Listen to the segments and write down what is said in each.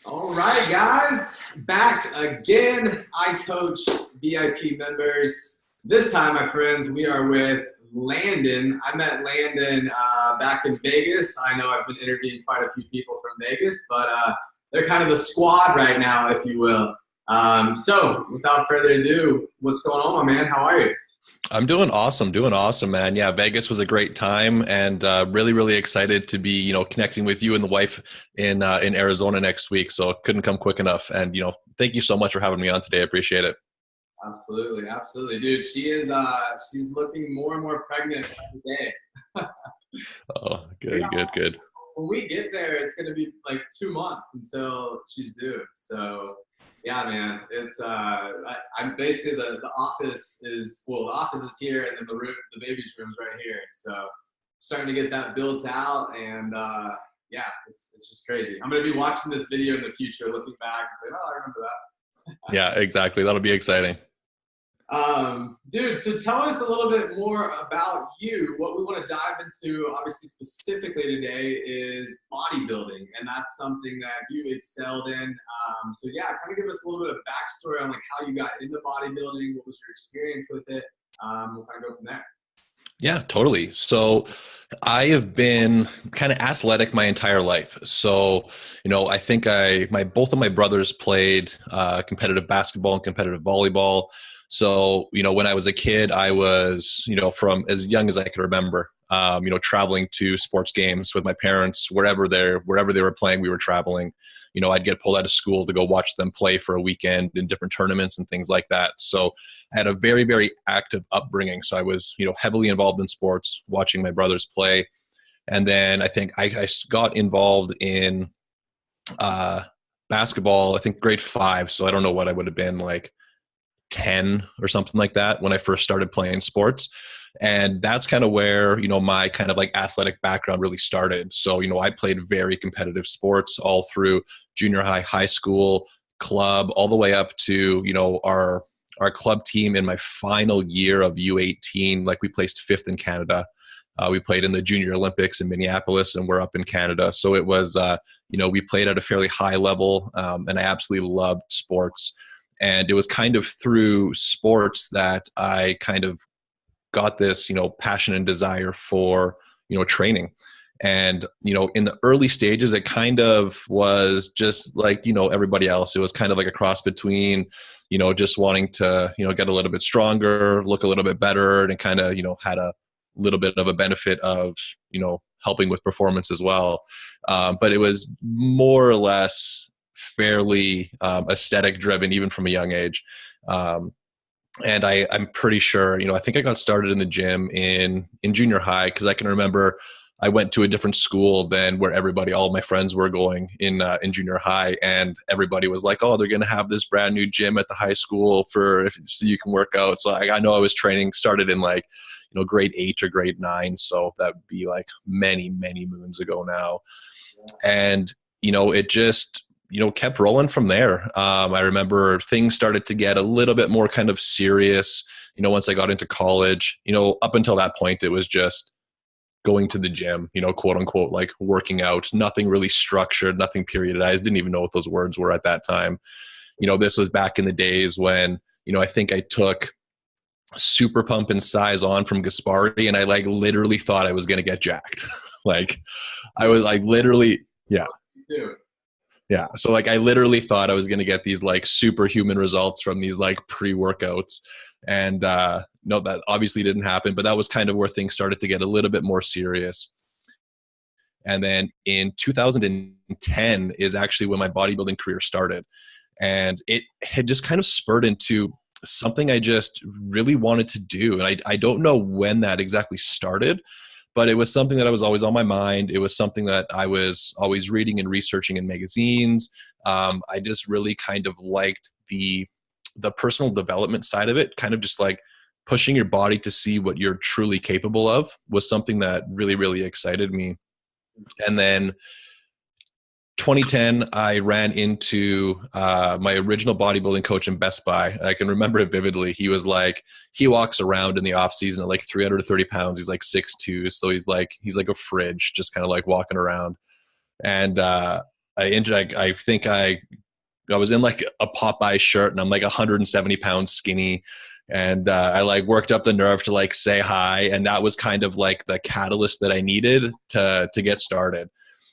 All right, guys, back again. iCoach VIP members. This time, my friends, we are with Landon. I met Landon back in Vegas. I know I've been interviewing quite a few people from Vegas, but they're kind of the squad right now, if you will. So, without further ado, what's going on, my man? How are you? I'm doing awesome, man. Yeah, Vegas was a great time, and really, really excited to be, connecting with you and the wife in Arizona next week. So couldn't come quick enough. And thank you so much for having me on today. I appreciate it. Absolutely, absolutely, dude. She is she's looking more and more pregnant every day. Oh, Yeah, good. when we get there, it's gonna be like 2 months until she's due. So, yeah, man, it's I'm basically the office is the office is here, and then the baby's room's right here. So, starting to get that built out, and yeah, it's just crazy. I'm gonna be watching this video in the future, looking back and saying, oh, I remember that. Yeah, exactly. That'll be exciting. Dude, so tell us a little bit more about you. What we want to dive into, obviously, specifically today, is bodybuilding, and that's something that you excelled in. So yeah, kind of give us a little bit of backstory on like how you got into bodybuilding. What was your experience with it? We'll kind of go from there. Yeah, totally. So I have been kind of athletic my entire life. So, I think both of my brothers played competitive basketball and competitive volleyball. So, when I was a kid, I was, from as young as I can remember, traveling to sports games with my parents, wherever they were playing, we were traveling. I'd get pulled out of school to go watch them play for a weekend in different tournaments and things like that. So I had a very, very active upbringing. So I was, heavily involved in sports, watching my brothers play. And then I think I got involved in basketball, I think grade 5. So I don't know what I would have been like 10 or something like that when I first started playing sports. And that's kind of where, my kind of like athletic background really started. So, I played very competitive sports all through junior high, high school, club, all the way up to, our club team in my final year of U18. Like we placed 5th in Canada. We played in the Junior Olympics in Minneapolis, and we're up in Canada. So it was, we played at a fairly high level, and I absolutely loved sports. And it was kind of through sports that I kind of got this, passion and desire for, training. And, in the early stages, it kind of was just like, everybody else. It was kind of like a cross between, just wanting to, get a little bit stronger, look a little bit better, and kind of, had a little bit of a benefit of, helping with performance as well. But it was more or less fairly aesthetic driven, even from a young age. And I'm pretty sure, I think I got started in the gym in junior high, because I can remember I went to a different school than where all my friends were going in junior high, and everybody was like, oh, they're going to have this brand new gym at the high school so you can work out. So I know I was started in like, grade 8 or grade 9. So that would be like many, many moons ago now. And, it just, kept rolling from there. I remember things started to get a little bit more kind of serious, once I got into college. Up until that point, it was just going to the gym, quote unquote, like working out, nothing really structured, nothing periodized. Didn't even know what those words were at that time. This was back in the days when, I think I took Super Pump and Size On from Gaspari, and I like literally thought I was going to get jacked. Like I was like literally, yeah. Yeah. So like I literally thought I was going to get these like superhuman results from these like pre-workouts. And no, that obviously didn't happen, but that was kind of where things started to get a little bit more serious. And then in 2010 is actually when my bodybuilding career started. And it had just kind of spurred into something I just really wanted to do. And I don't know when that exactly started, but it was something that was always on my mind. It was something that I was always reading and researching in magazines. I just really kind of liked the personal development side of it, kind of just like pushing your body to see what you're truly capable of was something that really, really excited me. And then 2010, I ran into my original bodybuilding coach in Best Buy. I can remember it vividly. He was like, he walks around in the off season at like 330 pounds. He's like 6'2". So he's like a fridge, just kind of like walking around. And I think I was in like a Popeye shirt, and I'm like 170 pounds skinny. And I like worked up the nerve to like say hi. And that was kind of like the catalyst that I needed to get started.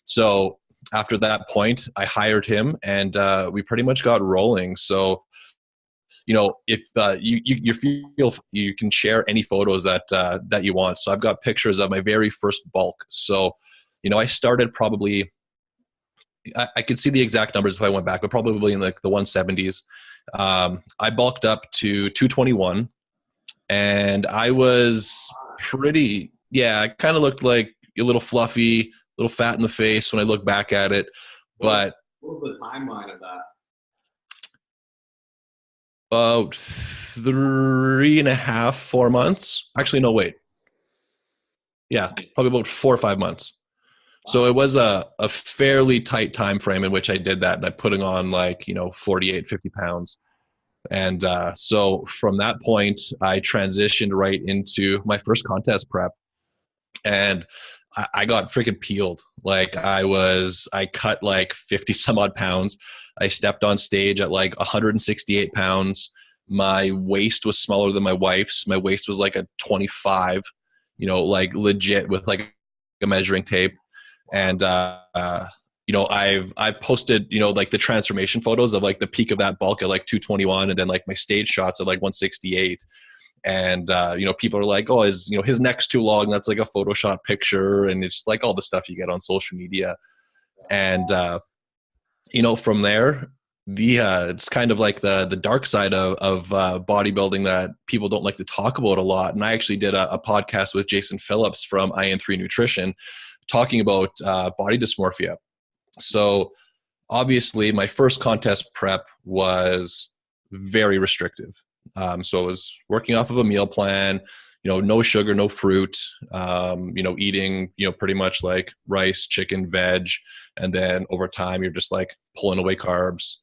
So after that point, I hired him, and we pretty much got rolling. So, if you feel you can share any photos that you want. So I've got pictures of my very first bulk. So, I started probably, I could see the exact numbers if I went back, but probably in like the 170s. I bulked up to 221, and I was I kind of looked like a little fluffy, a little fat in the face when I look back at it. But what was the timeline of that? About 3.5, 4 months. Actually, no, wait. Yeah, probably about 4 or 5 months. So it was a fairly tight time frame in which I did that, and I'm putting on like 48, 50 pounds. And so from that point, I transitioned right into my first contest prep, and I got freaking peeled. Like I cut like 50 some odd pounds. I stepped on stage at like 168 pounds. My waist was smaller than my wife's. My waist was like a 25, like legit with like a measuring tape. And, I've posted, like the transformation photos of like the peak of that bulk at like 221, and then like my stage shots at like 168. And, people are like, oh, his neck's too long. That's like a Photoshop picture. And it's like all the stuff you get on social media. And, from there, it's kind of like the dark side of bodybuilding that people don't like to talk about a lot. And I actually did a podcast with Jason Phillips from IN3 Nutrition talking about body dysmorphia. So obviously my first contest prep was very restrictive. So I was working off of a meal plan, no sugar, no fruit, eating, pretty much like rice, chicken, veg. And then over time, you're just like pulling away carbs.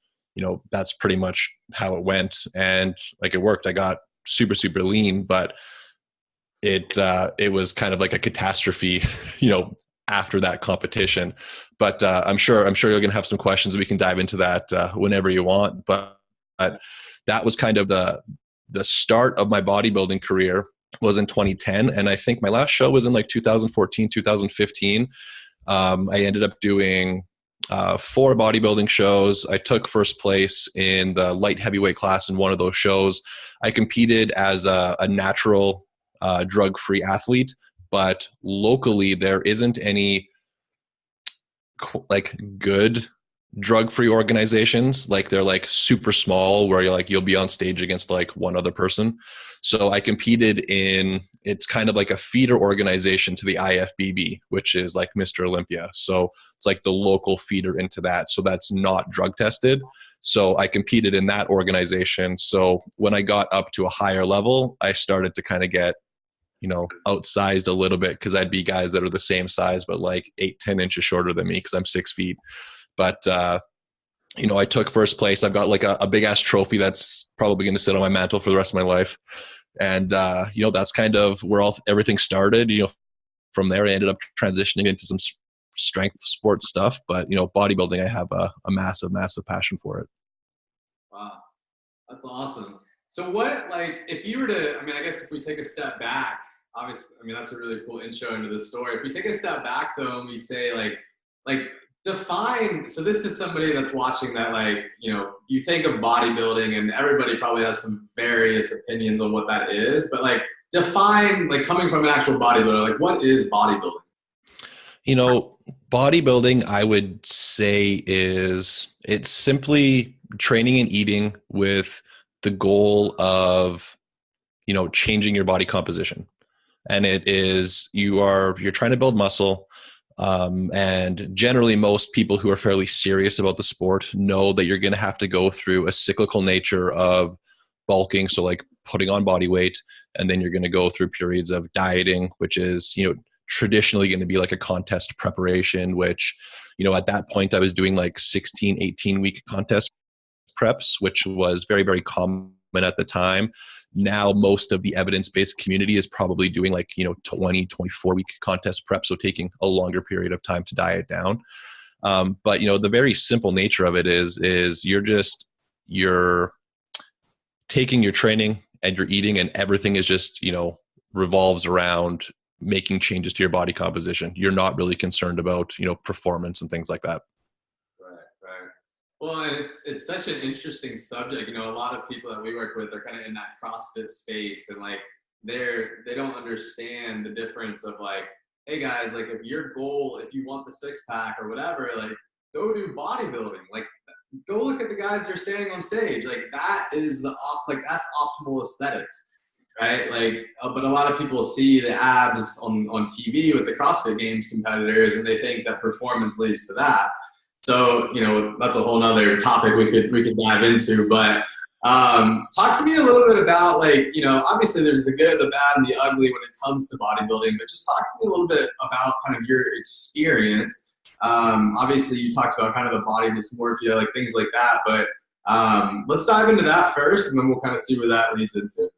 That's pretty much how it went. And like it worked. I got super, super lean, but it was kind of like a catastrophe, after that competition. But I'm sure you're going to have some questions, and we can dive into that whenever you want. But that was kind of the start of my bodybuilding career was in 2010. And I think my last show was in like 2014, 2015. I ended up doing 4 bodybuilding shows. I took first place in the light heavyweight class in one of those shows. I competed as a natural drug-free athlete, but locally there isn't any like good drug-free organizations. Like they're like super small, where you'll be on stage against like one other person. So I competed in, it's kind of like a feeder organization to the IFBB, which is like Mr. Olympia. So it's like the local feeder into that. So that's not drug tested. So I competed in that organization. So when I got up to a higher level, I started to kind of get outsized a little bit, because I'd be guys that are the same size, but like 8-10 inches shorter than me, because I'm 6 feet. But, I took first place. I've got like a big ass trophy that's probably going to sit on my mantle for the rest of my life. And, that's kind of where everything started. From there, I ended up transitioning into some strength sports stuff. But, bodybuilding, I have a massive, massive passion for it. Wow. That's awesome. So what, like, if you were to, I guess if we take a step back, obviously, that's a really cool intro into the story. If we take a step back though, and we say like define, so this is somebody that's watching that, like, you think of bodybuilding and everybody probably has some various opinions on what that is, but like define, like coming from an actual bodybuilder, like what is bodybuilding? Bodybuilding, I would say it's simply training and eating with the goal of, changing your body composition. And it is, you're trying to build muscle. And generally most people who are fairly serious about the sport know that you're going to have to go through a cyclical nature of bulking. So like putting on body weight, and then you're going to go through periods of dieting, which is, traditionally going to be like a contest preparation, which, at that point I was doing like 16, 18 week contest preps, which was very, very common at the time. Now, most of the evidence-based community is probably doing like, 20, 24 week contest prep. So taking a longer period of time to diet down. But, the very simple nature of it is you're taking your training and you're eating, and everything is just, revolves around making changes to your body composition. You're not really concerned about, performance and things like that. Right. Well, and it's such an interesting subject. A lot of people that we work with are kind of in that CrossFit space, and like they don't understand the difference of like, hey guys, like if your goal, if you want the six pack or whatever, like go do bodybuilding. Like go look at the guys that are standing on stage. Like that is that's optimal aesthetics. Right? Like, but a lot of people see the abs on TV with the CrossFit Games competitors, and they think that performance leads to that. So, that's a whole nother topic we could dive into. But talk to me a little bit about, like, obviously there's the good, the bad, and the ugly when it comes to bodybuilding. But just talk to me a little bit about kind of your experience. Obviously, you talked about kind of the body dysmorphia, like things like that. But let's dive into that first, and then we'll kind of see where that leads into.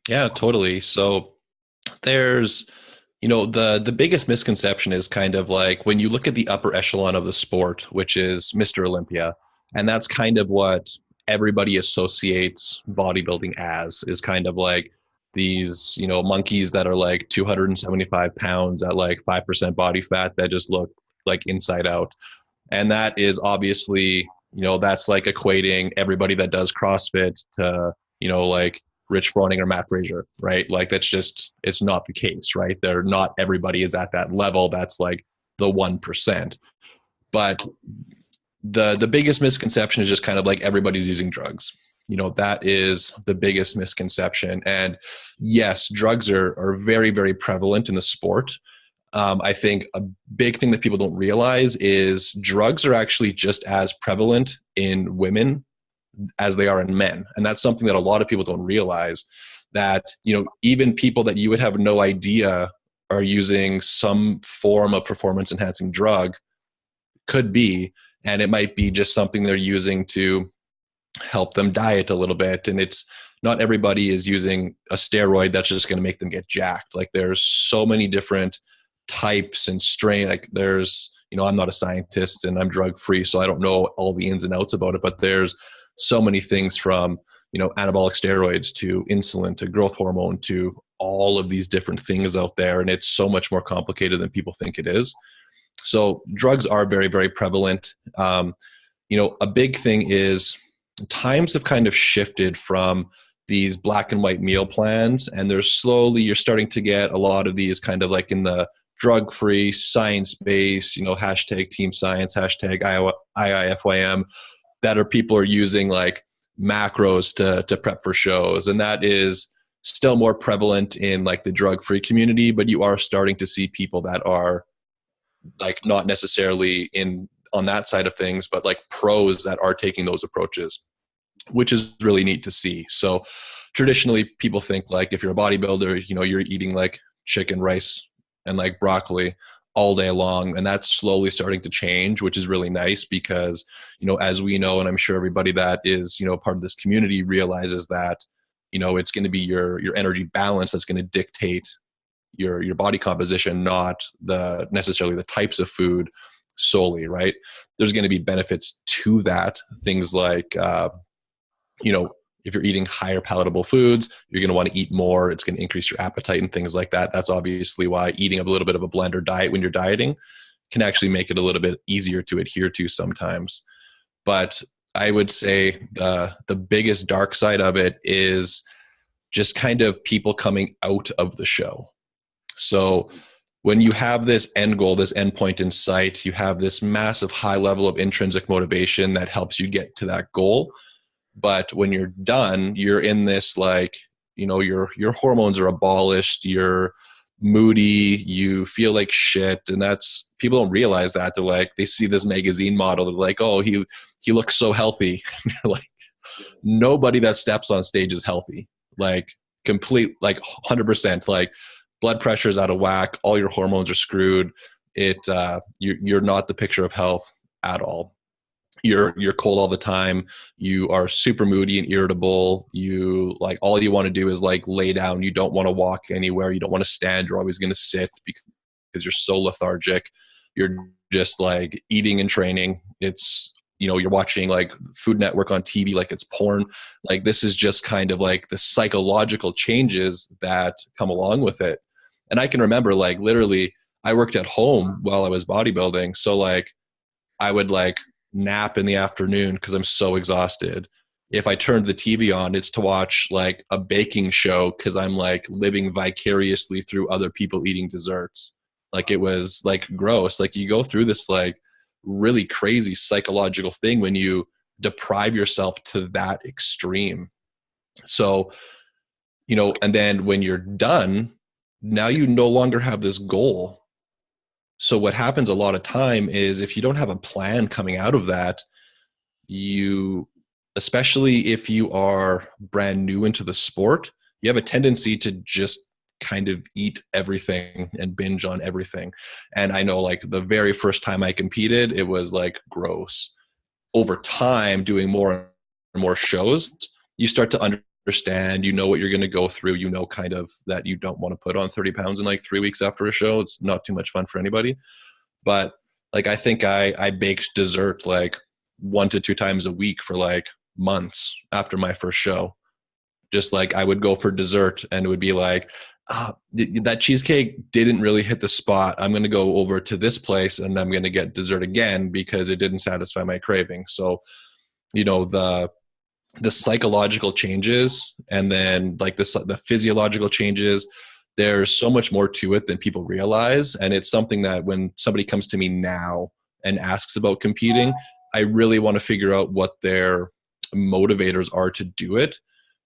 Yeah, totally. So there's, the biggest misconception is kind of like when you look at the upper echelon of the sport, which is Mr. Olympia, and that's kind of what everybody associates bodybuilding as, is kind of like these, monkeys that are like 275 pounds at like 5% body fat that just look like inside out. And that is obviously, that's like equating everybody that does CrossFit to, like Rich Froning or Matt Fraser, right? Like it's not the case, right? Not everybody is at that level. That's like the 1%. But the biggest misconception is just kind of like everybody's using drugs. That is the biggest misconception. And yes, drugs are very, very prevalent in the sport. I think a big thing that people don't realize is drugs are actually just as prevalent in women as they are in men. And that's something that a lot of people don't realize, that, even people that you would have no idea are using some form of performance enhancing drug could be, and it might be just something they're using to help them diet a little bit. And it's not everybody is using a steroid that's just going to make them get jacked. Like there's so many different types and strain. Like there's, I'm not a scientist and I'm drug free, so I don't know all the ins and outs about it, but there's so many things from, anabolic steroids to insulin to growth hormone to all of these different things out there. And it's so much more complicated than people think it is. So drugs are very, very prevalent. A big thing is times have kind of shifted from these black and white meal plans, and you're starting to get a lot of these kind of like in the drug-free science base, hashtag team science, hashtag IIFYM, that people are using like macros to prep for shows. And that is still more prevalent in like the drug-free community, but you are starting to see people that are like not necessarily on that side of things, but like pros that are taking those approaches, which is really neat to see. So traditionally people think like if you're a bodybuilder, you're eating like chicken, rice, and like broccoli all day long. And that's slowly starting to change, which is really nice because, as we know, and I'm sure everybody that is, part of this community realizes that, it's going to be your energy balance that's going to dictate your body composition, not necessarily the types of food solely, right? There's going to be benefits to that. Things like, if you're eating higher palatable foods, you're going to want to eat more. It's going to increase your appetite and things like that. That's obviously why eating a little bit of a blender diet when you're dieting can actually make it a little bit easier to adhere to sometimes. But I would say the biggest dark side of it is just kind of people coming out of the show. So when you have this end goal, this end point in sight, you have this massive high level of intrinsic motivation that helps you get to that goal. But when you're done, you're in this like, your hormones are abolished, you're moody, you feel like shit. And that's, people don't realize that. They're like, they see this magazine model, they're like, oh, he looks so healthy. You're like, nobody that steps on stage is healthy. Like complete, like 100%, like blood pressure is out of whack. All your hormones are screwed. You're not the picture of health at all. You're cold all the time. You are super moody and irritable. You like, all you want to do is like lay down. You don't want to walk anywhere. You don't want to stand. You're always going to sit because you're so lethargic. You're just like eating and training. It's, you know, you're watching like Food Network on TV like it's porn. Like this is just kind of like the psychological changes that come along with it. And I can remember like literally I worked at home while I was bodybuilding. So like I would like nap in the afternoon because I'm so exhausted. If I turned the TV on, it's to watch like a baking show because I'm like living vicariously through other people eating desserts. Like it was like gross. Like you go through this like really crazy psychological thing when you deprive yourself to that extreme. So, you know, and then when you're done, now you no longer have this goal. So what happens a lot of time is if you don't have a plan coming out of that, you, especially if you are brand new into the sport, you have a tendency to just kind of eat everything and binge on everything. And I know like the very first time I competed, it was like gross. Over time, doing more and more shows, you start to understand, you know what you're going to go through, you know, kind of that you don't want to put on 30 pounds in like 3 weeks after a show. It's not too much fun for anybody. But like, I think I baked dessert like 1 to 2 times a week for like months after my first show. Just like I would go for dessert and it would be like, that cheesecake didn't really hit the spot. I'm going to go over to this place and I'm going to get dessert again because it didn't satisfy my craving. So, you know, the psychological changes and then like the physiological changes, there's so much more to it than people realize. And it's something that when somebody comes to me now and asks about competing, I really want to figure out what their motivators are to do it,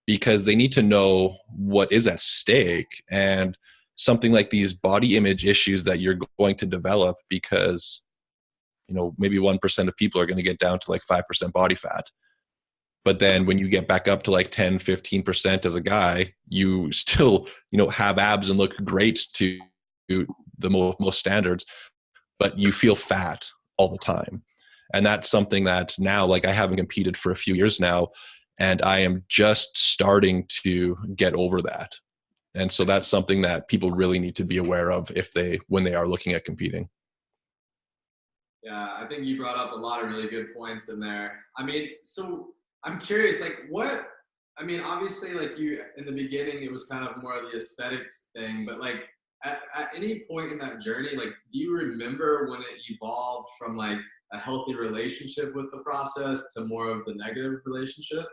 because they need to know what is at stake and something like these body image issues that you're going to develop because, you know, maybe 1% of people are going to get down to like 5% body fat. But then when you get back up to like 10, 15% as a guy, you still, you know, have abs and look great to the most standards, but you feel fat all the time. And that's something that now, like I haven't competed for a few years now, and I am just starting to get over that. And so that's something that people really need to be aware of when they are looking at competing. Yeah, I think you brought up a lot of really good points in there. I mean, so I'm curious, like obviously like you, in the beginning, it was kind of more of the aesthetics thing, but like at any point in that journey, like, do you remember when it evolved from like a healthy relationship with the process to more of the negative relationship?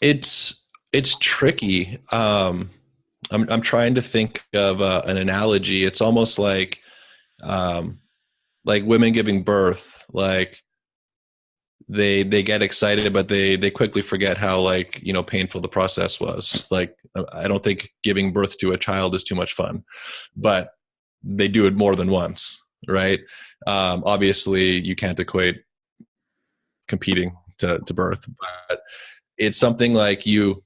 It's tricky. I'm trying to think of an analogy. It's almost like women giving birth. Like they get excited, but they quickly forget how, like, you know, painful the process was. Like I don't think giving birth to a child is too much fun, but they do it more than once, right? Obviously, you can't equate competing to birth, but it's something like you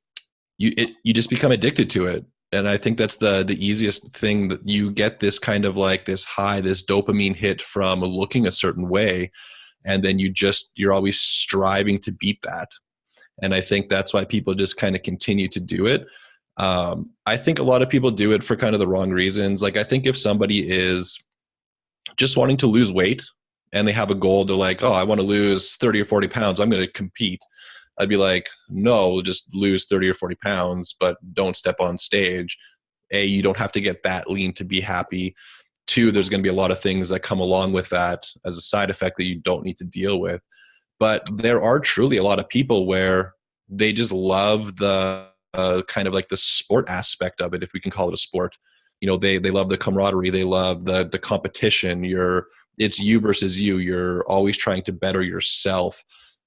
just become addicted to it. And I think that's the easiest thing, that you get this kind of like this high, this dopamine hit from looking a certain way. And then you're always striving to beat that. And I think that's why people just kind of continue to do it. I think a lot of people do it for kind of the wrong reasons. Like I think if somebody is just wanting to lose weight and they have a goal, they're like, oh, I want to lose 30 or 40 pounds, I'm going to compete. I'd be like, no, just lose 30 or 40 pounds, but don't step on stage. A, you don't have to get that lean to be happy. 2, there's going to be a lot of things that come along with that as a side effect that you don't need to deal with. But there are truly a lot of people where they just love the kind of like the sport aspect of it, if we can call it a sport. You know, they love the camaraderie. They love the competition. It's you versus you. You're always trying to better yourself.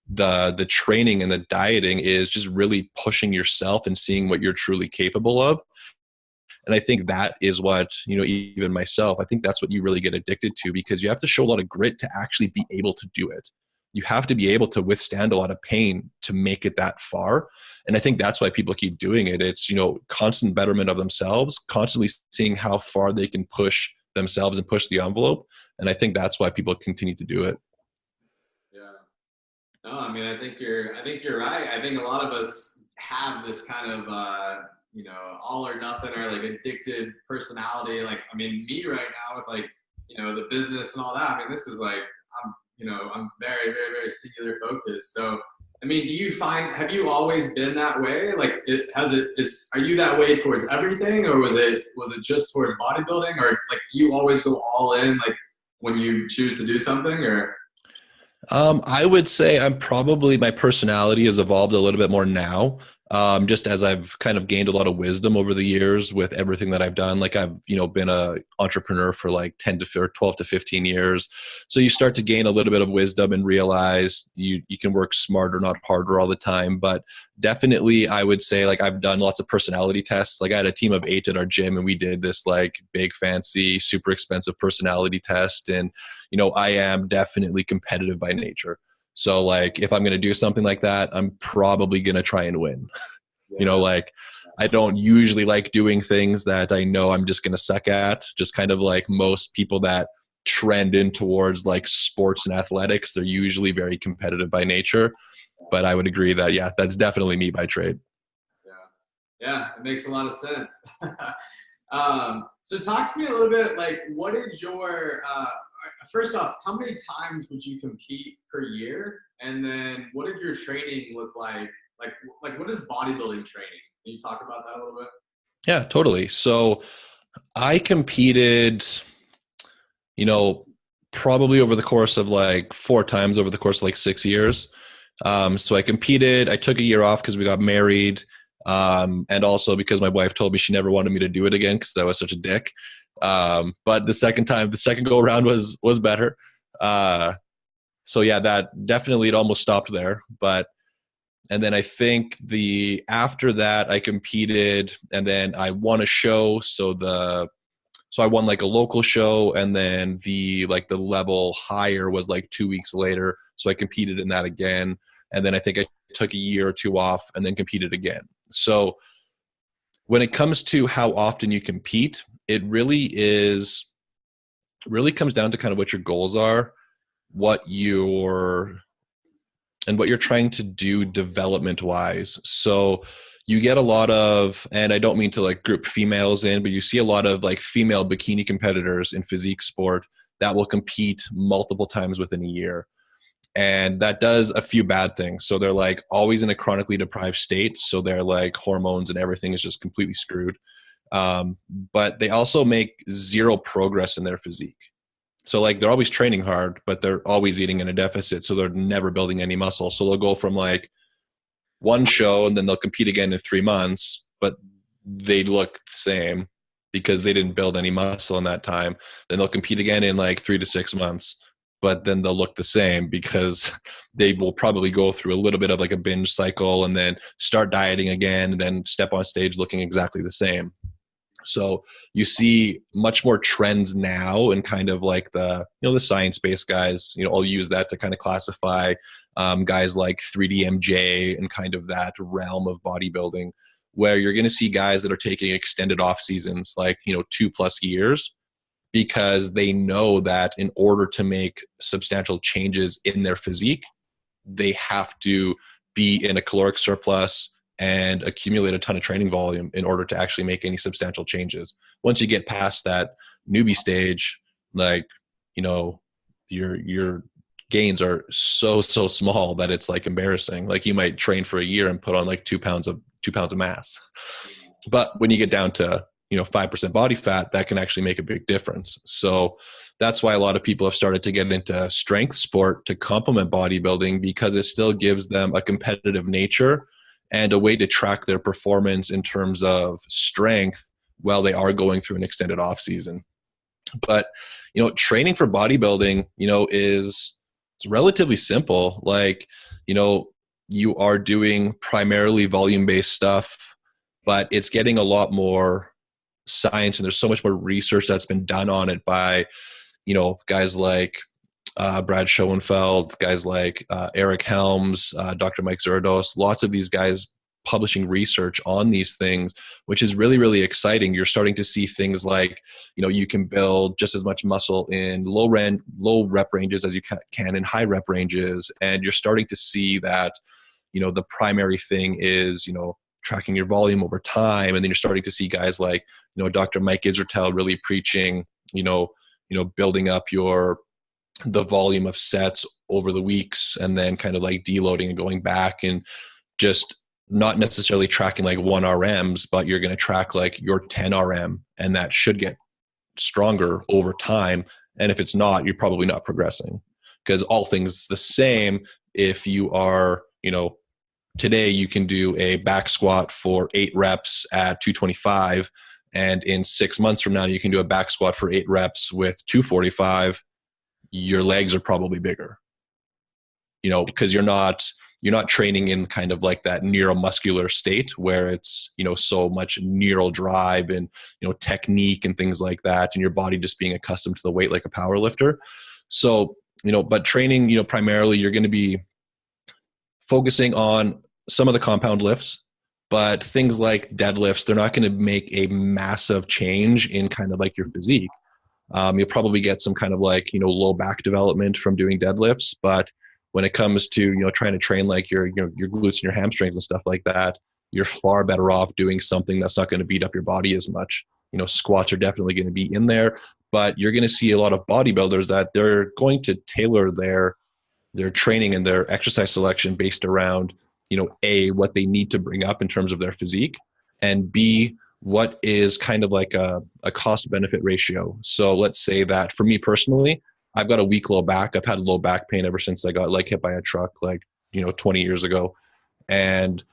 The training and the dieting is just really pushing yourself and seeing what you're truly capable of. And I think that is what, you know, even myself, I think that's what you really get addicted to, because you have to show a lot of grit to actually be able to do it. You have to be able to withstand a lot of pain to make it that far. And I think that's why people keep doing it. It's, you know, constant betterment of themselves, constantly seeing how far they can push themselves and push the envelope. And I think that's why people continue to do it. Yeah. No, I mean, I think you're right. I think a lot of us have this kind of, you know, all or nothing or like addicted personality. Like, I mean, me right now with like the business and all that. I mean, this is like, I'm very, very, very singular focused. So, I mean, have you always been that way? Like, are you that way towards everything, or was it just towards bodybuilding, or like, do you always go all in, like when you choose to do something, or? I would say my personality has evolved a little bit more now. Just as I've kind of gained a lot of wisdom over the years with everything that I've done. Like I've, been a entrepreneur for like 12 to 15 years. So you start to gain a little bit of wisdom and realize you can work smarter, not harder all the time. But definitely I would say like I've done lots of personality tests. Like I had a team of 8 at our gym and we did this like big fancy, super expensive personality test. And, I am definitely competitive by nature. So like if I'm going to do something like that, I'm probably going to try and win. Yeah. Like I don't usually like doing things that I know I'm just going to suck at. Just kind of like most people that trend in towards like sports and athletics, they're usually very competitive by nature. But I would agree that, yeah, that's definitely me by trade. Yeah, it makes a lot of sense. So talk to me a little bit, like what did your, first off, how many times would you compete per year? And then what did your training look like? Like what is bodybuilding training? Can you talk about that a little bit? Yeah, totally. So I competed, probably over the course of like 4 times over the course of like 6 years. So I competed, I took a year off because we got married. And also because my wife told me she never wanted me to do it again because I was such a the second go around was better. So yeah, that definitely, it almost stopped there. And then I think after that I competed and then I won a show. So I won like a local show and then the level higher was like 2 weeks later. So I competed in that again. And then I think I took a year or 2 off and then competed again. So when it comes to how often you compete, it really comes down to kind of what your goals are, what you're trying to do development wise. So you get a lot of, and I don't mean to like group females in, but you see a lot of like female bikini competitors in physique sport that will compete multiple times within a year. And that does a few bad things. So they're like always in a chronically deprived state. So they're like hormones and everything is just completely screwed. But they also make zero progress in their physique. So like they're always training hard, but they're always eating in a deficit. So they're never building any muscle. So they'll go from like one show and then they'll compete again in 3 months, but they look the same because they didn't build any muscle in that time. Then they'll compete again in like 3 to 6 months, but then they'll look the same because they will probably go through a little bit of like a binge cycle and then start dieting again and then step on stage looking exactly the same. So you see much more trends now and kind of like the science-based guys, I'll use that to kind of classify guys like 3DMJ and kind of that realm of bodybuilding where you're going to see guys that are taking extended off seasons, like, 2+ years, because they know that in order to make substantial changes in their physique, they have to be in a caloric surplus and accumulate a ton of training volume in order to actually make any substantial changes. Once you get past that newbie stage, like, your gains are so small that it's like embarrassing. Like you might train for a year and put on like 2 pounds of mass. But when you get down to 5% body fat, that can actually make a big difference. So that's why a lot of people have started to get into strength sport to complement bodybuilding, because it still gives them a competitive nature and a way to track their performance in terms of strength while they are going through an extended off season. But, training for bodybuilding, it's relatively simple. Like, you are doing primarily volume-based stuff, but it's getting a lot more science and there's so much more research that's been done on it by, guys like Brad Schoenfeld, guys like Eric Helms, Dr. Mike Zerdos, lots of these guys publishing research on these things, which is really, really exciting. You're starting to see things like, you can build just as much muscle in low rep ranges as you can in high rep ranges. And you're starting to see that, the primary thing is, tracking your volume over time. And then you're starting to see guys like, Dr. Mike Israetel really preaching, building up the volume of sets over the weeks, and then kind of like deloading and going back, and just not necessarily tracking like 1 RMs, but you're going to track like your 10 RM, and that should get stronger over time. And if it's not, you're probably not progressing, because all things the same, if you are, today you can do a back squat for 8 reps at 225, and in 6 months from now you can do a back squat for 8 reps with 245. Your legs are probably bigger, because you're not training in kind of like that neuromuscular state where it's, so much neural drive and, technique and things like that, and your body just being accustomed to the weight like a power lifter. So, but training, primarily you're going to be focusing on some of the compound lifts, but things like deadlifts, they're not going to make a massive change in kind of like your physique. You'll probably get some kind of like, low back development from doing deadlifts, but when it comes to, trying to train like your glutes and your hamstrings and stuff like that, you're far better off doing something that's not going to beat up your body as much. Squats are definitely going to be in there, but you're going to see a lot of bodybuilders that they're going to tailor their training and their exercise selection based around, A, what they need to bring up in terms of their physique, and B, what is kind of like a cost benefit ratio. So let's say that for me personally, I've got a weak low back. I've had low back pain ever since I got like hit by a truck, 20 years ago. And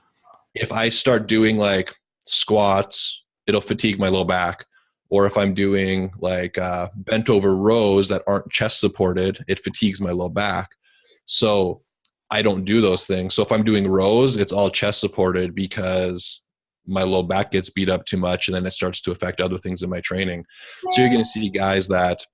if I start doing like squats, it'll fatigue my low back. Or if I'm doing like bent over rows that aren't chest supported, it fatigues my low back. So I don't do those things. So if I'm doing rows, it's all chest supported because my low back gets beat up too much, and then it starts to affect other things in my training. So you're going to see guys that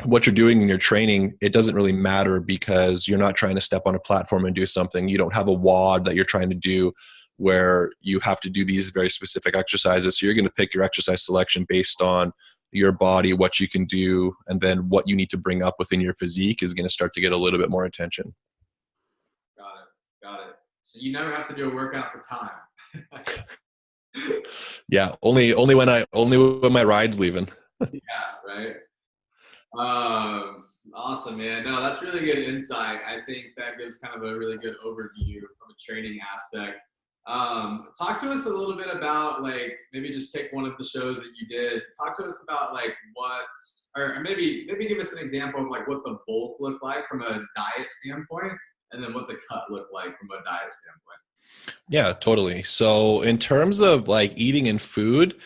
what you're doing in your training, it doesn't really matter because you're not trying to step on a platform and do something. You don't have a WOD that you're trying to do where you have to do these very specific exercises. So you're going to pick your exercise selection based on your body, what you can do, and then what you need to bring up within your physique is going to start to get a little bit more attention. Got it. So you never have to do a workout for time. Yeah, only when my ride's leaving. Yeah, right. Awesome, man. No, that's really good insight. I think that gives kind of a really good overview from a training aspect. Talk to us a little bit about like, maybe just take one of the shows that you did. Talk to us about like or maybe give us an example of like what the bulk looked like from a diet standpoint, and then what the cut looked like from a diet standpoint. Yeah, totally. So in terms of like eating and food,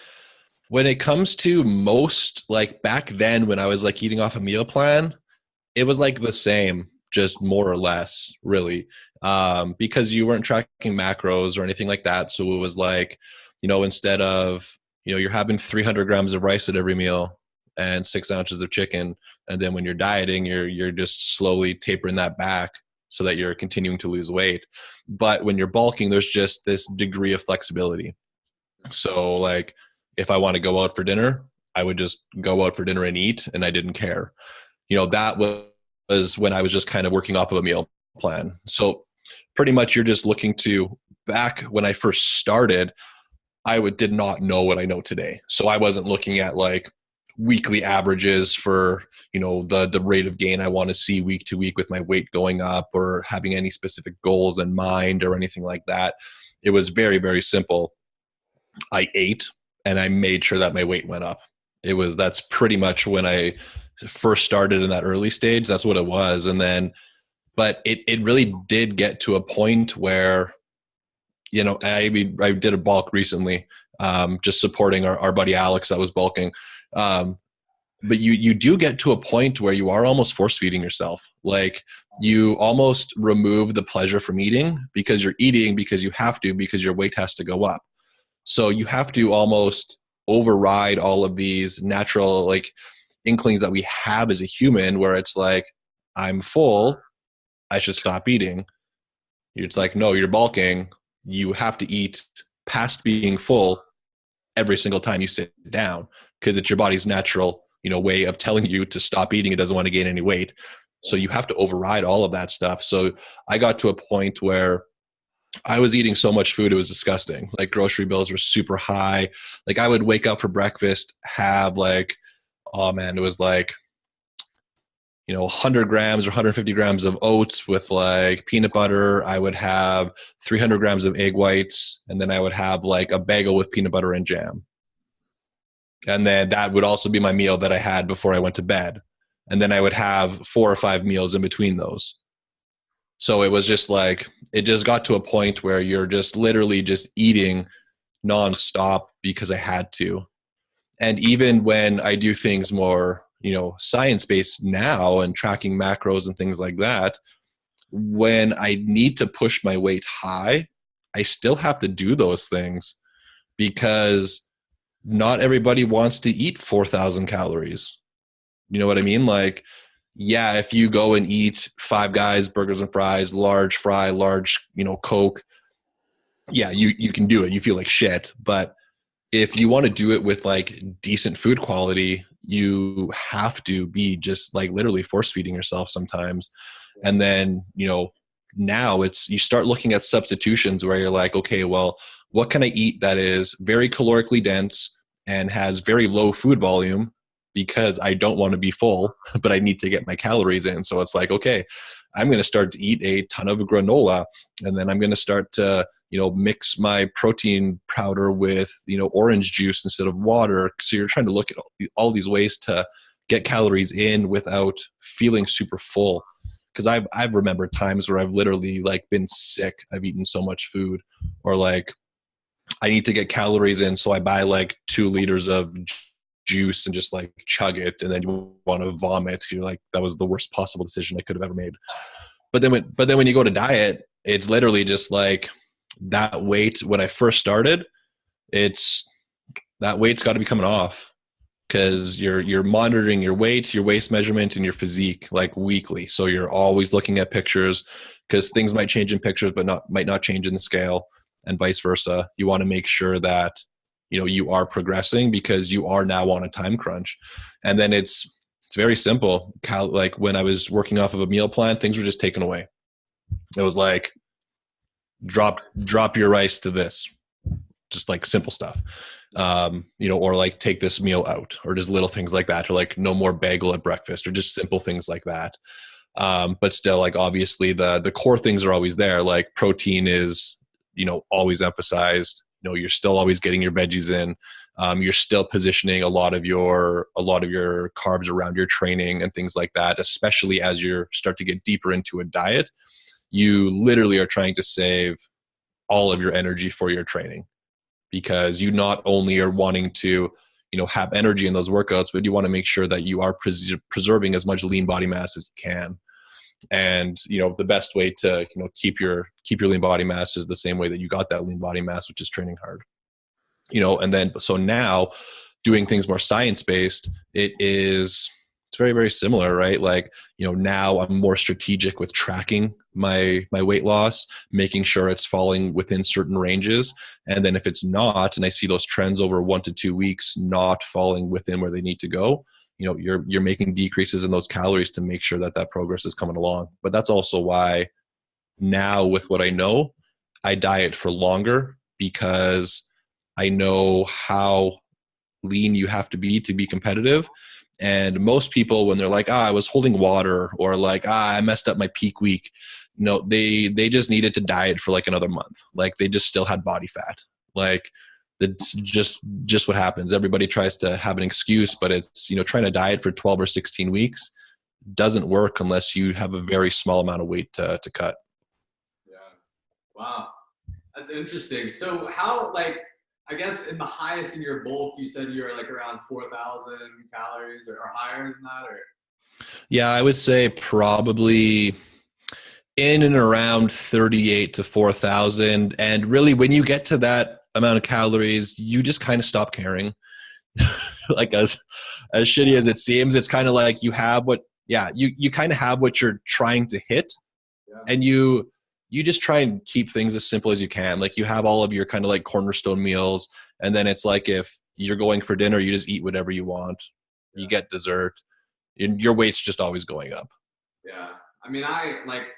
when it comes to most, like back then when I was like eating off a meal plan, it was like the same, just more or less, really, because you weren't tracking macros or anything like that. So it was like, instead of, you're having 300 grams of rice at every meal and 6 ounces of chicken, and then when you're dieting, you're just slowly tapering that back so that you're continuing to lose weight. But when you're bulking, there's just this degree of flexibility. So like, if I want to go out for dinner, I would just go out for dinner and eat, and I didn't care. That was when I was just kind of working off of a meal plan. So pretty much you're just looking to, back when I first started, I did not know what I know today. So I wasn't looking at like weekly averages for, the rate of gain I want to see week to week with my weight going up, or having any specific goals in mind or anything like that. It was very, very simple. I ate and I made sure that my weight went up. That's pretty much when I first started in that early stage. That's what it was. And then, but it really did get to a point where, I did a bulk recently, just supporting our buddy Alex that was bulking. But you do get to a point where you are almost force feeding yourself. Like you almost remove the pleasure from eating, because you're eating because you have to, because your weight has to go up. So you have to almost override all of these natural like inklings that we have as a human, where it's like, I'm full, I should stop eating. It's like, no, you're bulking. You have to eat past being full every single time you sit down, because it's your body's natural, way of telling you to stop eating. It doesn't want to gain any weight. So you have to override all of that stuff. So I got to a point where I was eating so much food, it was disgusting. Like grocery bills were super high. Like I would wake up for breakfast, have like, oh man, it was like 100 grams or 150 grams of oats with like peanut butter. I would have 300 grams of egg whites, and then I would have like a bagel with peanut butter and jam. And then that would also be my meal that I had before I went to bed. And then I would have 4 or 5 meals in between those. So it was just like, it just got to a point where you're just literally just eating nonstop because I had to. And even when I do things more, science-based now and tracking macros and things like that, when I need to push my weight high, I still have to do those things because not everybody wants to eat 4,000 calories. You know what I mean? Like, yeah, if you go and eat Five Guys, burgers and fries, large fry, large, Coke, yeah, you can do it. You feel like shit. But if you want to do it with like decent food quality, you have to be just like literally force feeding yourself sometimes. And then, now you start looking at substitutions where you're like, okay, well, what can I eat that is very calorically dense and has very low food volume, because I don't want to be full, but I need to get my calories in. So it's like, okay, I'm going to start to eat a ton of granola, and then I'm going to start to, mix my protein powder with, orange juice instead of water. So you're trying to look at all these ways to get calories in without feeling super full. Because I've remembered times where I've literally like been sick. I've eaten so much food, or like I need to get calories in, so I buy like 2 liters of juice and just like chug it, and then you want to vomit. You're like, that was the worst possible decision I could have ever made. But then when you go to diet, it's literally just like that weight. When I first started, that weight's got to be coming off, because you're monitoring your weight, your waist measurement, and your physique like weekly. So you're always looking at pictures, because things might change in pictures but might not change in the scale, and vice versa. You want to make sure that you are progressing, because you are now on a time crunch. And then it's very simple. Like when I was working off of a meal plan, things were just taken away. It was like, drop your rice to this, just like simple stuff. Or like take this meal out, or just little things like that, or like no more bagel at breakfast, or just simple things like that. But still, like obviously the core things are always there. Like protein is, always emphasized. You're still always getting your veggies in. You're still positioning a lot of your carbs around your training and things like that, especially as you start to get deeper into a diet. You literally are trying to save all of your energy for your training, because you not only are wanting to, have energy in those workouts, but you want to make sure that you are preserving as much lean body mass as you can. And, the best way to, keep your lean body mass is the same way that you got that lean body mass, which is training hard. And then, so now doing things more science-based, it's very, very similar, right? Like, now I'm more strategic with tracking my weight loss, making sure it's falling within certain ranges. And then if it's not, and I see those trends over 1 to 2 weeks, not falling within where they need to go, you're making decreases in those calories to make sure that progress is coming along. But that's also why now, with what I know, I diet for longer, because I know how lean you have to be competitive. And most people, when they're like, I was holding water, or like, I messed up my peak week, no, they just needed to diet for like another month. Like they just still had body fat. Like it's just what happens. Everybody tries to have an excuse, but it's, trying to diet for 12 or 16 weeks doesn't work unless you have a very small amount of weight to cut. Yeah. Wow. That's interesting. So how, like, I guess in the highest in your bulk, you said you were like around 4,000 calories or higher than that, or? Yeah, I would say probably in and around 38 to 4,000. And really, when you get to that amount of calories, you just kind of stop caring. Like as shitty as it seems, it's kind of like you have you kind of have what you're trying to hit. Yeah. And you just try and keep things as simple as you can. Like you have all of your kind of like cornerstone meals. And then it's like, if you're going for dinner, you just eat whatever you want. Yeah. You get dessert. And your weight's just always going up. Yeah. I mean,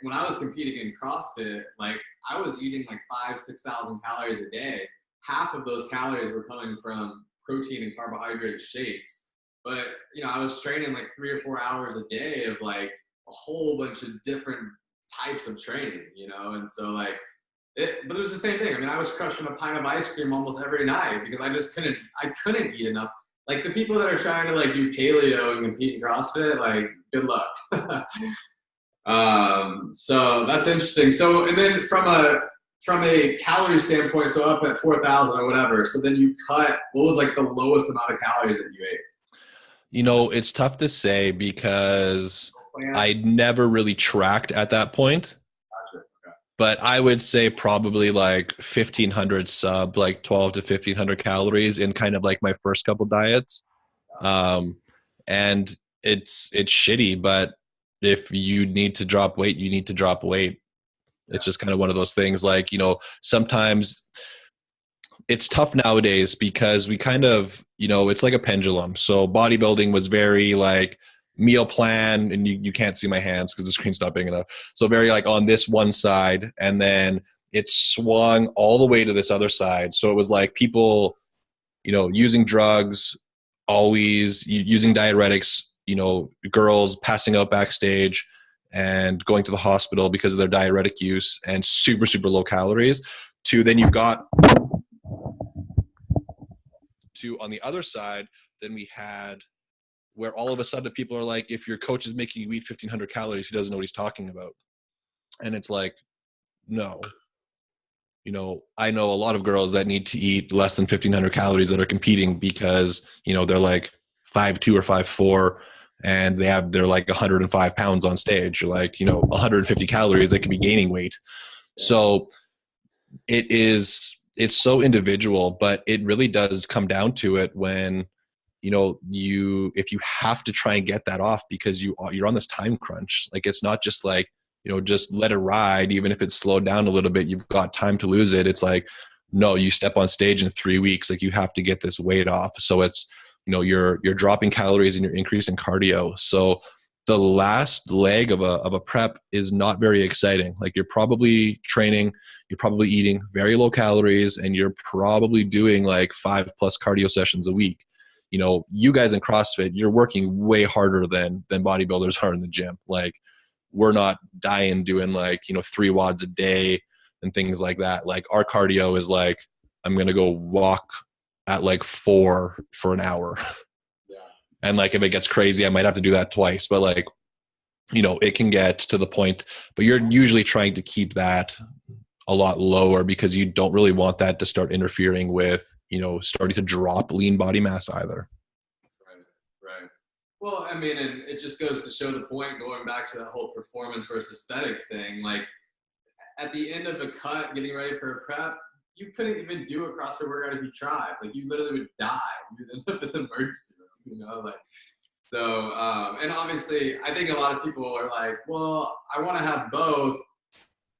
when I was competing in CrossFit, like I was eating like 5,000-6,000 calories a day. Half of those calories were coming from protein and carbohydrate shakes. but I was training like 3 or 4 hours a day of like a whole bunch of different types of training, and so like but it was the same thing. I mean, I was crushing a pint of ice cream almost every night because I couldn't eat enough. Like the people that are trying to like do paleo and compete in CrossFit, like good luck. So that's interesting. So, and then from a calorie standpoint, so up at 4,000 or whatever, so then you cut, what was like the lowest amount of calories that you ate? It's tough to say because I never really tracked at that point. Gotcha. Okay. But I would say probably like 1,500 sub, like 12 to 1,500 calories in kind of like my first couple diets. And it's shitty, but if you need to drop weight, you need to drop weight. It's just kind of one of those things like, sometimes it's tough nowadays because we kind of, it's like a pendulum. So bodybuilding was very like meal plan, and you can't see my hands because the screen's not big enough. So very like on this one side, and then it swung all the way to this other side. So it was like people, using drugs, always using diuretics, girls passing out backstage and going to the hospital because of their diuretic use and super, super low calories, to then you've got to on the other side, then we had where all of a sudden people are like, if your coach is making you eat 1,500 calories, he doesn't know what he's talking about. And it's like, no. I know a lot of girls that need to eat less than 1,500 calories that are competing because, they're like 5'2" or 5'4", and they're like 105 pounds on stage. You're like, 150 calories, they could be gaining weight. So it's so individual, but it really does come down to it when, if you have to try and get that off because you're on this time crunch. Like, it's not just like, just let it ride. Even if it's slowed down a little bit, you've got time to lose it. It's like, no, you step on stage in 3 weeks, like you have to get this weight off. So it's, you're dropping calories and you're increasing cardio. So the last leg of a prep is not very exciting. Like, you're probably training, you're probably eating very low calories, and you're probably doing like 5+ cardio sessions a week. You guys in CrossFit, you're working way harder than bodybuilders are in the gym. Like, we're not dying doing like, 3 WODs a day and things like that. Like, our cardio is like, I'm going to go walk at like 4 for an hour. Yeah. And like, if it gets crazy, I might have to do that twice, but like, it can get to the point, but you're usually trying to keep that a lot lower because you don't really want that to start interfering with, starting to drop lean body mass either. Right. Well, I mean, and it just goes to show the point, going back to that whole performance versus aesthetics thing. Like, at the end of a cut, getting ready for a prep, you couldn't even do a CrossFit workout if you tried. Like, you literally would die. You'd end up in the emergency room, like. So, and obviously, I think a lot of people are like, well, I want to have both.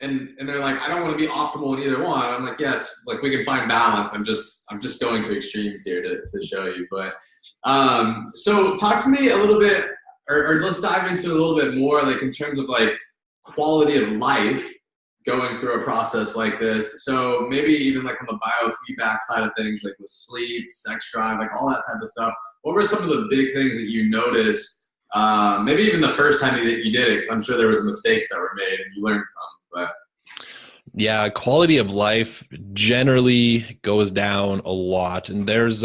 And they're like, I don't want to be optimal in either one. I'm like, yes, like, we can find balance. I'm just going to extremes here to show you. But so talk to me a little bit, or let's dive into a little bit more, like, in terms of like quality of life going through a process like this. So maybe even like on the biofeedback side of things, like with sleep, sex drive, like all that type of stuff. What were some of the big things that you noticed? Maybe even the first time that you did it, because I'm sure there was mistakes that were made and you learned from. But yeah, quality of life generally goes down a lot. And there's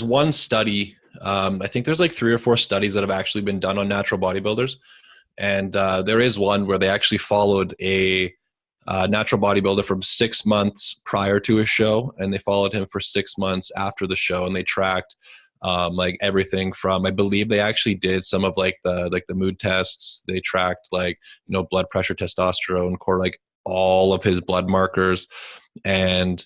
one study, I think there's like 3 or 4 studies that have actually been done on natural bodybuilders. And there is one where they actually followed a natural bodybuilder from 6 months prior to his show, and they followed him for 6 months after the show, and they tracked like everything from, I believe they actually did some of like the mood tests. They tracked like, blood pressure, testosterone, core, like all of his blood markers. And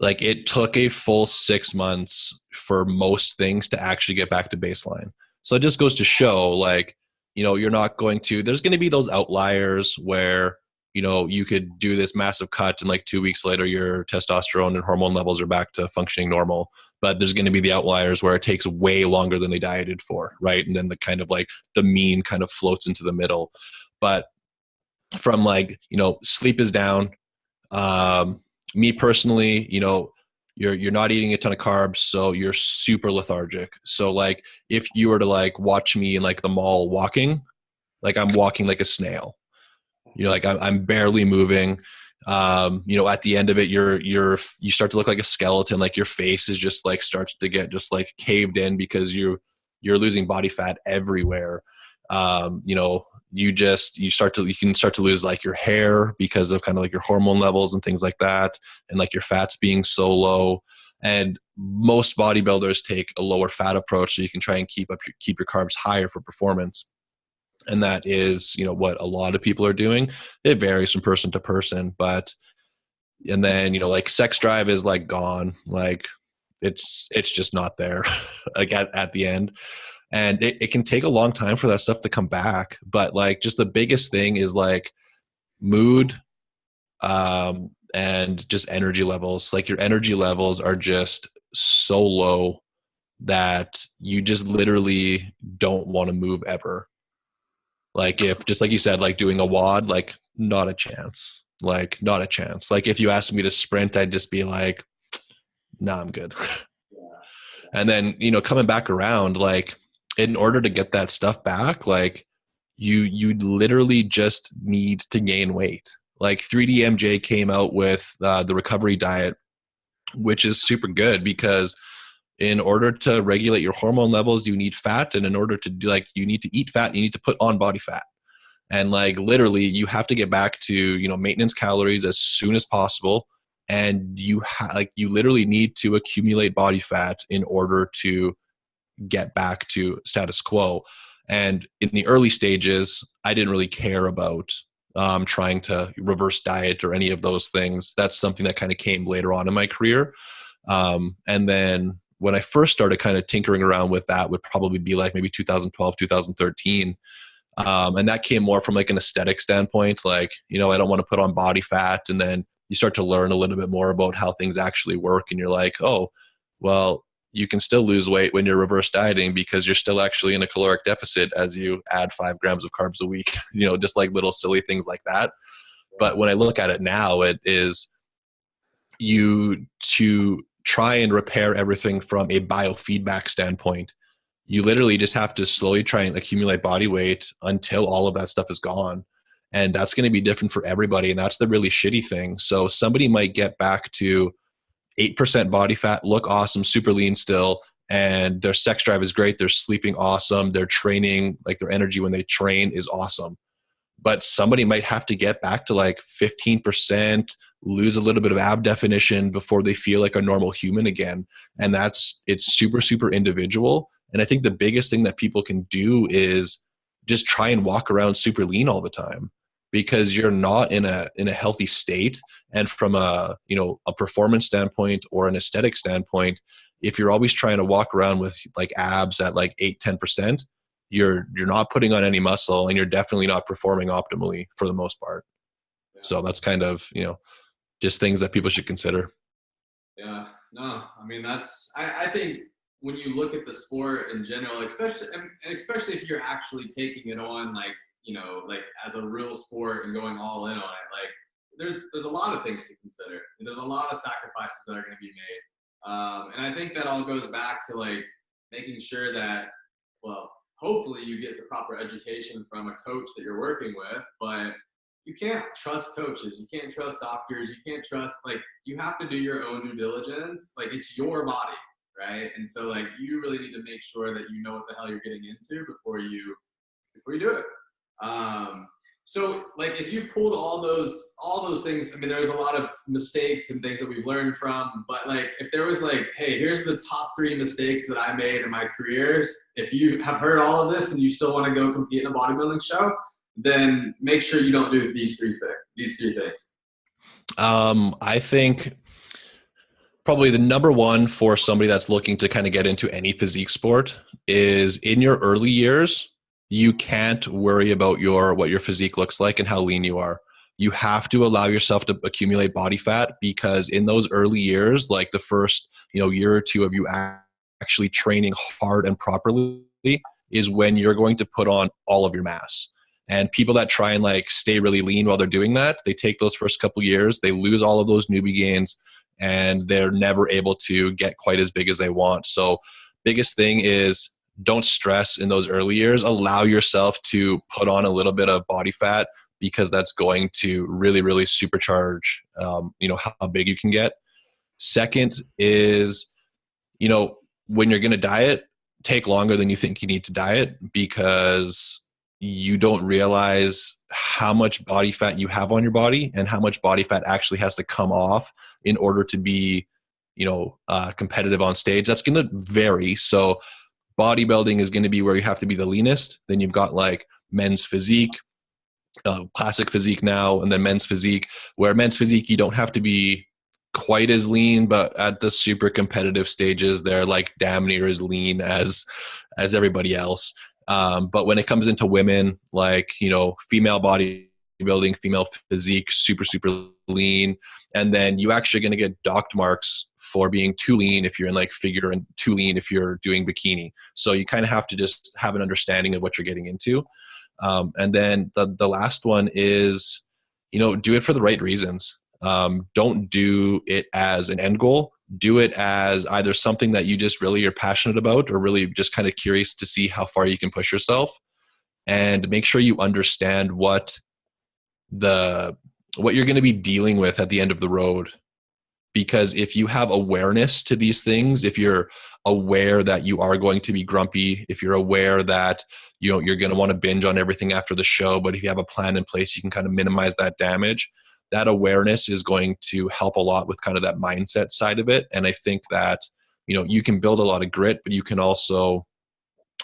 like, it took a full 6 months for most things to actually get back to baseline. So it just goes to show, like, you're not going to, there's going to be those outliers where, you could do this massive cut and like 2 weeks later, your testosterone and hormone levels are back to functioning normal. But there's going to be the outliers where it takes way longer than they dieted for, right? And then the kind of like the mean kind of floats into the middle. But from like, sleep is down. Me personally, you're not eating a ton of carbs, so you're super lethargic. So like if you were to like watch me in like the mall walking, like I'm walking like a snail. Like I'm barely moving. At the end of it, you start to look like a skeleton. Like your face is just like starts to get just like caved in because you're losing body fat everywhere. You can start to lose like your hair because of kind of like your hormone levels and things like that, and like your fats being so low. And most bodybuilders take a lower fat approach so you can try and keep your carbs higher for performance. And that is, what a lot of people are doing. It varies from person to person, and then, like sex drive is like gone. Like it's just not there like at the end. And it can take a long time for that stuff to come back. But like just the biggest thing is like mood, and just energy levels. Like your energy levels are just so low that you just literally don't want to move ever. Like if, just like you said, like doing a WOD, like not a chance. Like not a chance. Like if you asked me to sprint, I'd just be like, nah, I'm good. And then, coming back around, like in order to get that stuff back, like you literally just need to gain weight. Like 3DMJ came out with the recovery diet, which is super good because in order to regulate your hormone levels, you need fat. And in order to do you need to eat fat, you need to put on body fat. And like literally you have to get back to, maintenance calories as soon as possible. And you literally need to accumulate body fat in order to get back to status quo. And in the early stages, I didn't really care about trying to reverse diet or any of those things. That's something that kind of came later on in my career. And then when I first started kind of tinkering around with that would probably be like maybe 2012, 2013. And that came more from like an aesthetic standpoint. Like, I don't want to put on body fat. And then you start to learn a little bit more about how things actually work. And you're like, oh, well, you can still lose weight when you're reverse dieting because you're still actually in a caloric deficit as you add 5 grams of carbs a week, just like little silly things like that. But when I look at it now, it is you to try and repair everything from a biofeedback standpoint. You literally just have to slowly try and accumulate body weight until all of that stuff is gone. And that's going to be different for everybody. And that's the really shitty thing. So somebody might get back to 8% body fat, look awesome, super lean still, and their sex drive is great. They're sleeping awesome. They're training, like their energy when they train is awesome. But somebody might have to get back to like 15%, lose a little bit of ab definition before they feel like a normal human again. And it's super, super individual. And I think the biggest thing that people can do is just try and walk around super lean all the time, because you're not in a healthy state. And from a performance standpoint or an aesthetic standpoint, if you're always trying to walk around with like abs at like 8-10%, you're not putting on any muscle, and you're definitely not performing optimally for the most part. Yeah. So that's kind of, just things that people should consider. Yeah, no, I mean, I think when you look at the sport in general, especially if you're actually taking it on, like as a real sport and going all in on it, like there's a lot of things to consider. And there's a lot of sacrifices that are going to be made. And I think that all goes back to like making sure that, well, hopefully you get the proper education from a coach that you're working with, but you can't trust coaches. You can't trust doctors. You can't trust, you have to do your own due diligence. Like, it's your body, right? And so, you really need to make sure that you know what the hell you're getting into before you do it. So, if you pulled all those things, I mean, there's a lot of mistakes and things that we've learned from, but if there was hey, here's the top 3 mistakes that I made in my careers. If you have heard all of this and you still want to go compete in a bodybuilding show, then make sure you don't do these 3 things. I think probably the number one for somebody that's looking to kind of get into any physique sport is, in your early years, you can't worry about what your physique looks like and how lean you are. You have to allow yourself to accumulate body fat, because in those early years, the first, year or 2 of you actually training hard and properly, is when you're going to put on all of your mass. And people that try and stay really lean while they're doing that, they take those first couple years, they lose all of those newbie gains, and they're never able to get quite as big as they want. So biggest thing is don't stress in those early years. Allow yourself to put on a little bit of body fat, because that's going to really, really supercharge, how big you can get. Second is, when you're going to diet, take longer than you think you need to diet, because you don't realize how much body fat you have on your body and how much body fat actually has to come off in order to be, competitive on stage. That's going to vary. So bodybuilding is going to be where you have to be the leanest. Then you've got like men's physique, classic physique now, and then men's physique, where men's physique, you don't have to be quite as lean, but at the super competitive stages, they're like damn near as lean as everybody else. But when it comes into women, like, female bodybuilding, female physique, super, super lean. And then you actually going to get docked marks for being too lean if you're in like figure, and too lean if you're doing bikini. So you kind of have to just have an understanding of what you're getting into. And then the last one is, do it for the right reasons. Don't do it as an end goal. Do it as either something that you just really are passionate about, or really just kind of curious to see how far you can push yourself, and make sure you understand what you're going to be dealing with at the end of the road. Because if you have awareness to these things, if you're aware that you are going to be grumpy, if you're aware that you're going to want to binge on everything after the show, but if you have a plan in place, you can kind of minimize that damage. That awareness is going to help a lot with kind of that mindset side of it. And I think that, you can build a lot of grit, but you can also,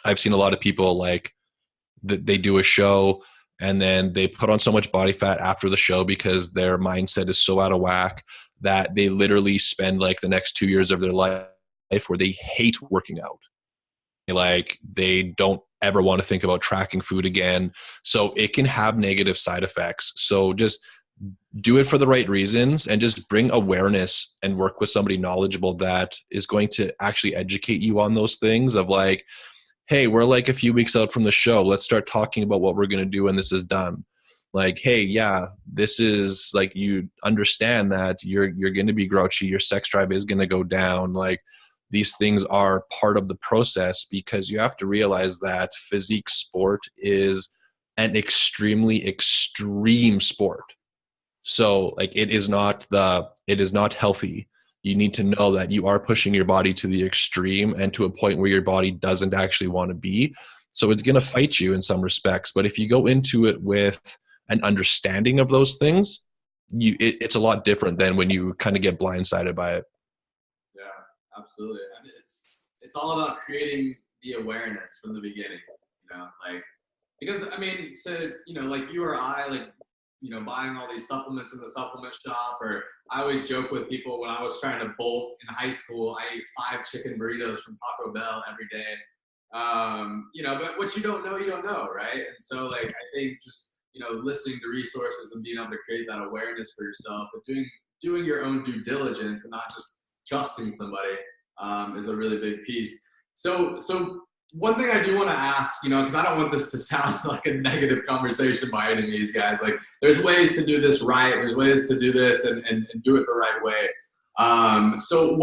I've seen a lot of people like they do a show and then they put on so much body fat after the show because their mindset is so out of whack that they literally spend like the next 2 years of their life where they hate working out. Like they don't ever want to think about tracking food again. So it can have negative side effects. So just do it for the right reasons, and just bring awareness and work with somebody knowledgeable that is going to actually educate you on those things of like, hey, we're like a few weeks out from the show. Let's start talking about what we're going to do when this is done. Like, hey, yeah, this is like, you understand that you're going to be grouchy. Your sex drive is going to go down. Like, these things are part of the process, because you have to realize that physique sport is an extremely extreme sport. So like, it is not healthy. You need to know that you are pushing your body to the extreme and to a point where your body doesn't actually want to be. So it's going to fight you in some respects. But if you go into it with an understanding of those things, it's a lot different than when you kind of get blindsided by it. Yeah, absolutely. I mean, it's all about creating the awareness from the beginning, like, because I mean, to, like you or I, like, buying all these supplements in the supplement shop, or I always joke with people when I was trying to bulk in high school, I ate 5 chicken burritos from Taco Bell every day. But what you don't know, right? And so like, I think just, listening to resources and being able to create that awareness for yourself, but doing your own due diligence and not just trusting somebody, is a really big piece. So one thing I do want to ask, because I don't want this to sound like a negative conversation by any means, guys. Like, there's ways to do this right. There's ways to do this and do it the right way. So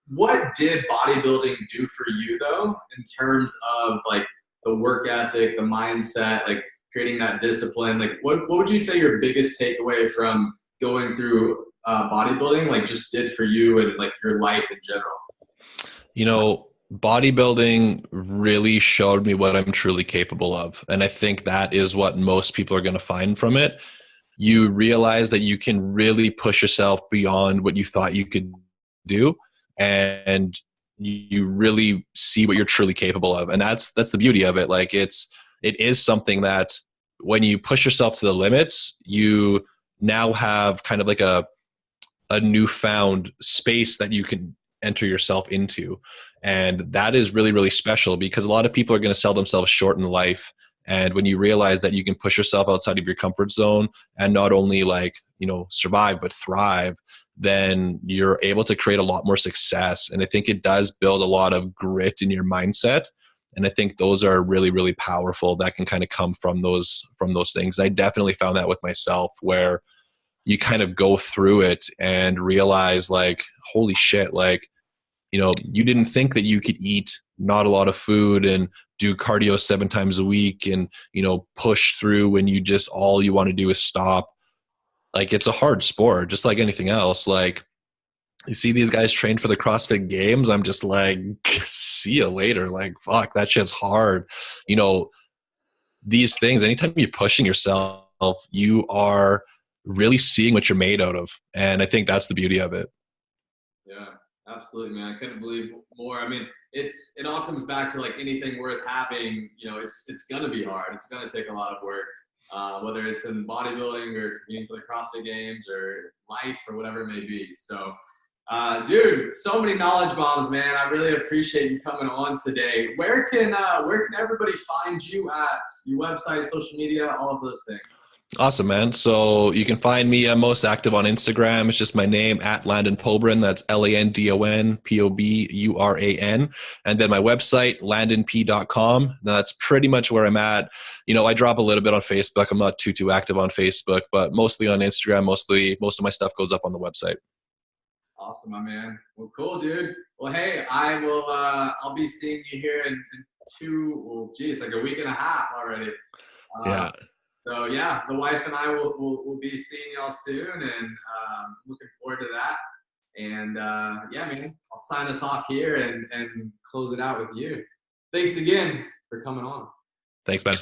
what did bodybuilding do for you, though, in terms of like the work ethic, the mindset, like creating that discipline? Like, what would you say your biggest takeaway from going through bodybuilding, like, just did for you and like your life in general? Bodybuilding really showed me what I'm truly capable of. And I think that is what most people are going to find from it. You realize that you can really push yourself beyond what you thought you could do. And you really see what you're truly capable of. And that's the beauty of it. Like, it is something that when you push yourself to the limits, you now have kind of like a newfound space that you can enter yourself into. And that is really, really special, because a lot of people are going to sell themselves short in life. And when you realize that you can push yourself outside of your comfort zone and not only like, survive, but thrive, then you're able to create a lot more success. And I think it does build a lot of grit in your mindset. And I think those are really, really powerful. That can kind of come from those things. I definitely found that with myself, where you kind of go through it and realize like, holy shit, like, you know, you didn't think that you could eat not a lot of food and do cardio 7 times a week and, you know, push through when you just, all you want to do is stop. Like, it's a hard sport, just like anything else. Like, you see these guys train for the CrossFit Games, I'm just like, see you later. Like, fuck, that shit's hard. You know, these things, anytime you're pushing yourself, you are really seeing what you're made out of. And I think that's the beauty of it. Yeah, absolutely, man. I couldn't believe more. I mean, it all comes back to like anything worth having. You know, it's gonna be hard. It's gonna take a lot of work, whether it's in bodybuilding or competing for the CrossFit Games or life or whatever it may be. So, dude, so many knowledge bombs, man. I really appreciate you coming on today. Where can everybody find you at? Your website, social media, all of those things. Awesome, man. So you can find me. I'm most active on Instagram. It's just my name at Landon Poburan. That's LandonPoburan. And then my website, landonp.com. That's pretty much where I'm at. You know, I drop a little bit on Facebook. I'm not too active on Facebook, but mostly on Instagram. Most of my stuff goes up on the website. Awesome, my man. Well, cool, dude. Well, hey, I'll be seeing you here in like a week and a half already. Yeah. So yeah, the wife and I will be seeing y'all soon, and looking forward to that. And yeah, man, I'll sign us off here and close it out with you. Thanks again for coming on. Thanks, man.